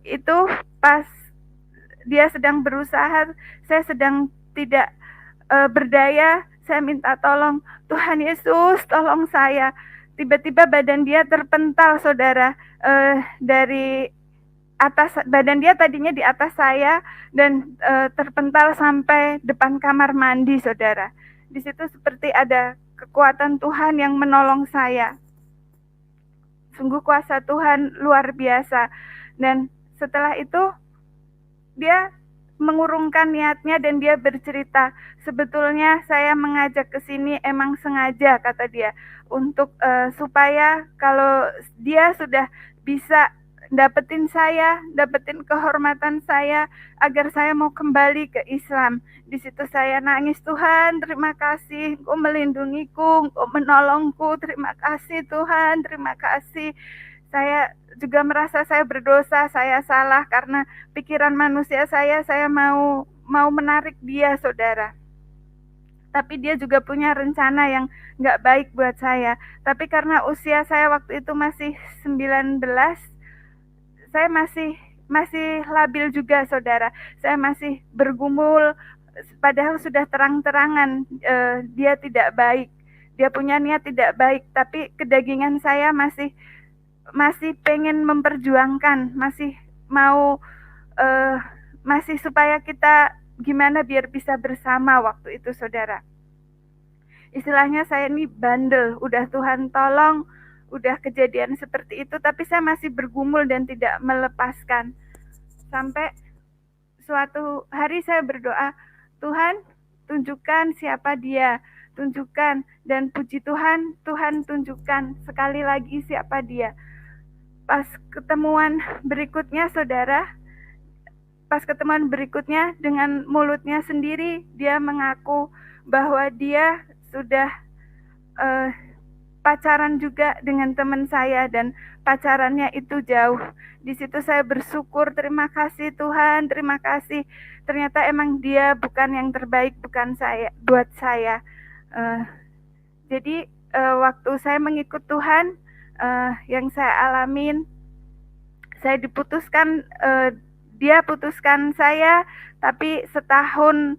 itu, pas dia sedang berusaha, saya sedang tidak berdaya, saya minta tolong, Tuhan Yesus tolong saya. Tiba-tiba badan dia terpental, saudara, dari badan dia tadinya di atas saya dan terpental sampai depan kamar mandi, saudara. Di situ seperti ada kekuatan Tuhan yang menolong saya. Sungguh kuasa Tuhan luar biasa. Dan setelah itu dia mengurungkan niatnya dan dia bercerita, sebetulnya saya mengajak ke sini emang sengaja, kata dia, untuk supaya kalau dia sudah bisa dapetin kehormatan saya, agar saya mau kembali ke Islam. Di situ saya nangis, Tuhan terima kasih, Engkau melindungiku, Engkau menolongku, terima kasih Tuhan, terima kasih. Saya juga merasa saya berdosa, saya salah karena pikiran manusia saya mau menarik dia, saudara. Tapi dia juga punya rencana yang nggak baik buat saya. Tapi karena usia saya waktu itu masih 19, saya masih labil juga, saudara. Saya masih bergumul, padahal sudah terang-terangan dia tidak baik. Dia punya niat tidak baik, tapi kedagingan saya masih pengen memperjuangkan, masih supaya kita gimana biar bisa bersama waktu itu, saudara. Istilahnya saya ini bandel, udah Tuhan tolong, udah kejadian seperti itu, tapi saya masih bergumul dan tidak melepaskan. Sampai suatu hari saya berdoa, Tuhan tunjukkan siapa dia, tunjukkan, dan puji Tuhan, Tuhan tunjukkan sekali lagi siapa dia. Pas ketemuan berikutnya, saudara, dengan mulutnya sendiri dia mengaku bahwa dia sudah pacaran juga dengan teman saya dan pacarannya itu jauh. Di situ saya bersyukur, terima kasih Tuhan, terima kasih. Ternyata emang dia bukan yang terbaik, bukan saya buat saya. Jadi waktu saya mengikut Tuhan, yang saya alamin, saya diputuskan, dia putuskan saya, tapi setahun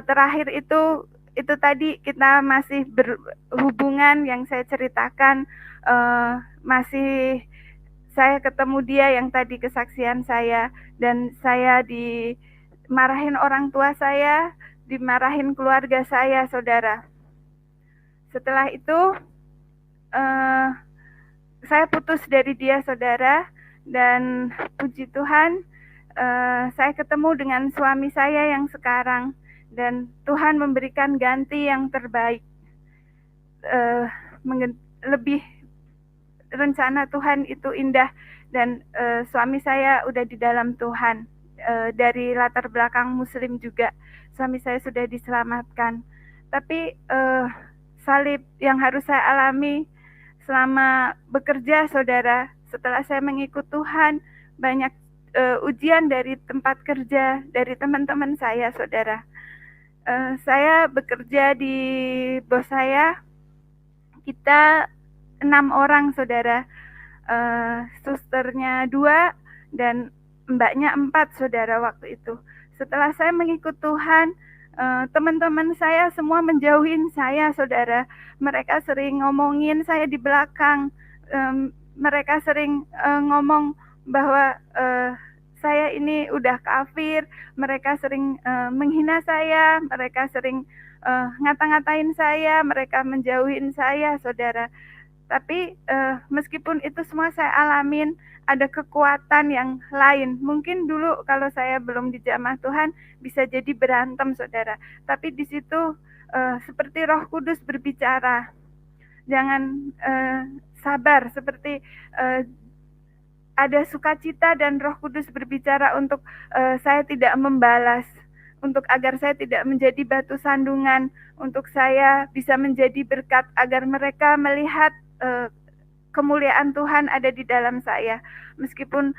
terakhir itu tadi kita masih berhubungan yang saya ceritakan, masih saya ketemu dia yang tadi kesaksian saya, dan saya dimarahin orang tua saya, dimarahin keluarga saya, saudara. Setelah itu saya putus dari dia, saudara, dan puji Tuhan saya ketemu dengan suami saya yang sekarang, dan Tuhan memberikan ganti yang terbaik. Lebih rencana Tuhan itu indah, dan suami saya udah di dalam Tuhan, dari latar belakang Muslim juga. Suami saya sudah diselamatkan. Tapi salib yang harus saya alami selama bekerja, saudara, setelah saya mengikut Tuhan, banyak ujian dari tempat kerja, dari teman-teman saya, saudara. Saya bekerja di bos saya, kita 6 orang, saudara. Susternya 2 dan mbaknya 4, saudara, waktu itu. Setelah saya mengikut Tuhan, teman-teman saya semua menjauhin saya, saudara. Mereka sering ngomongin saya di belakang. Mereka sering ngomong bahwa saya ini udah kafir. Mereka sering menghina saya, mereka sering ngata-ngatain saya, mereka menjauhin saya, saudara. Tapi meskipun itu semua saya alamin, ada kekuatan yang lain. Mungkin dulu kalau saya belum dijamah Tuhan, bisa jadi berantem, saudara. Tapi di situ seperti Roh Kudus berbicara. Jangan sabar, seperti ada sukacita dan Roh Kudus berbicara untuk saya tidak membalas, untuk agar saya tidak menjadi batu sandungan, untuk saya bisa menjadi berkat agar mereka melihat kemuliaan Tuhan ada di dalam saya. Meskipun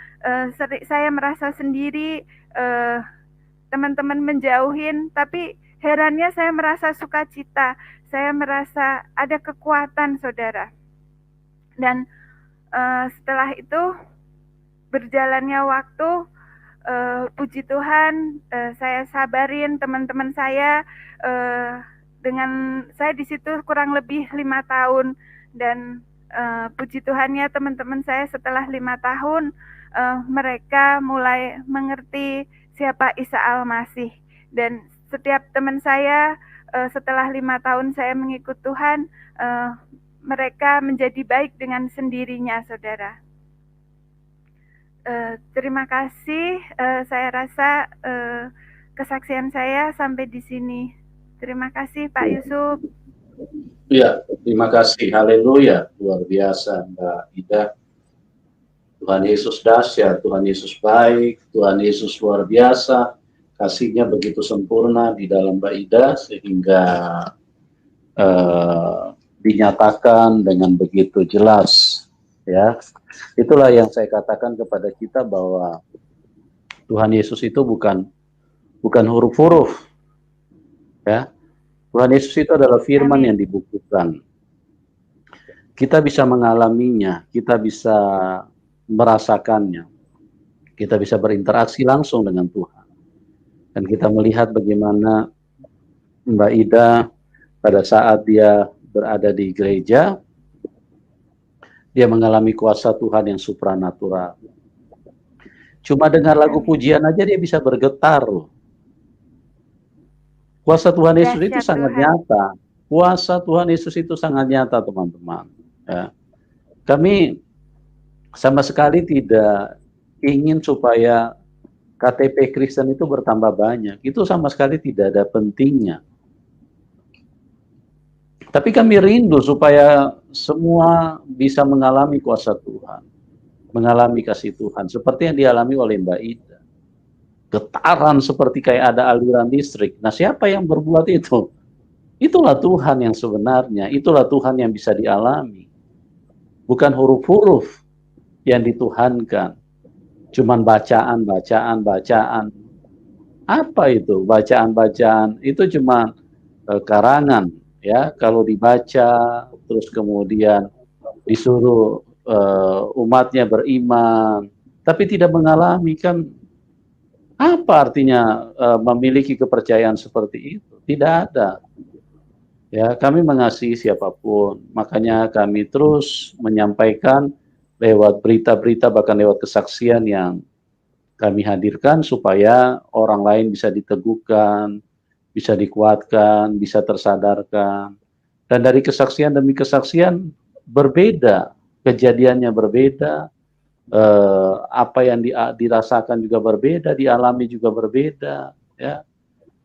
saya merasa sendiri, teman-teman menjauhin, tapi herannya saya merasa sukacita, saya merasa ada kekuatan, saudara. Dan setelah itu berjalannya waktu, puji Tuhan, saya sabarin teman-teman saya, dengan saya di situ kurang lebih 5 tahun, dan puji Tuhannya teman-teman saya setelah 5 tahun mereka mulai mengerti siapa Isa Al-Masih. Dan setiap teman saya setelah 5 tahun saya mengikut Tuhan, mereka menjadi baik dengan sendirinya, saudara. Terima kasih. Saya rasa kesaksian saya sampai di sini. Terima kasih, Pak Yusuf. Ya, terima kasih. Haleluya. Luar biasa, Mbak Ida. Tuhan Yesus dahsyat, Tuhan Yesus baik, Tuhan Yesus luar biasa. Kasihnya begitu sempurna di dalam Mbak Ida, sehingga dinyatakan dengan begitu jelas. Ya, itulah yang saya katakan kepada kita bahwa Tuhan Yesus itu bukan huruf-huruf, ya. Tuhan Yesus itu adalah firman yang dibukukan. Kita bisa mengalaminya, kita bisa merasakannya, kita bisa berinteraksi langsung dengan Tuhan. Dan kita melihat bagaimana Mbak Ida pada saat dia berada di gereja, dia mengalami kuasa Tuhan yang supranatural. Cuma dengar lagu pujian aja dia bisa bergetar loh. Kuasa Tuhan Yesus itu sangat nyata. Kuasa Tuhan Yesus itu sangat nyata, teman-teman. Ya. Kami sama sekali tidak ingin supaya KTP Kristen itu bertambah banyak. Itu sama sekali tidak ada pentingnya. Tapi kami rindu supaya semua bisa mengalami kuasa Tuhan, mengalami kasih Tuhan, seperti yang dialami oleh Mbak Ida. Getaran seperti kayak ada aliran listrik. Nah, siapa yang berbuat itu? Itulah Tuhan yang sebenarnya, itulah Tuhan yang bisa dialami. Bukan huruf-huruf yang dituhankan, cuman bacaan. Apa itu? Bacaan itu cuma karangan. Ya, kalau dibaca terus kemudian disuruh umatnya beriman, tapi tidak mengalami, kan apa artinya memiliki kepercayaan seperti itu? Tidak ada. Ya, kami mengasihi siapapun, makanya kami terus menyampaikan lewat berita-berita, bahkan lewat kesaksian yang kami hadirkan supaya orang lain bisa diteguhkan, bisa dikuatkan, bisa tersadarkan. Dan dari kesaksian demi kesaksian berbeda, kejadiannya berbeda, apa yang dirasakan juga berbeda, dialami juga berbeda. Ya.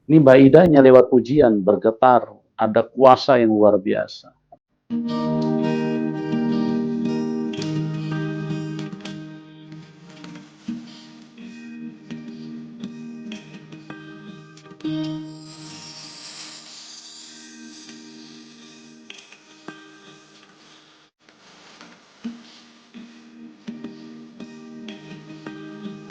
Ini Mbak Idanya lewat pujian bergetar, ada kuasa yang luar biasa.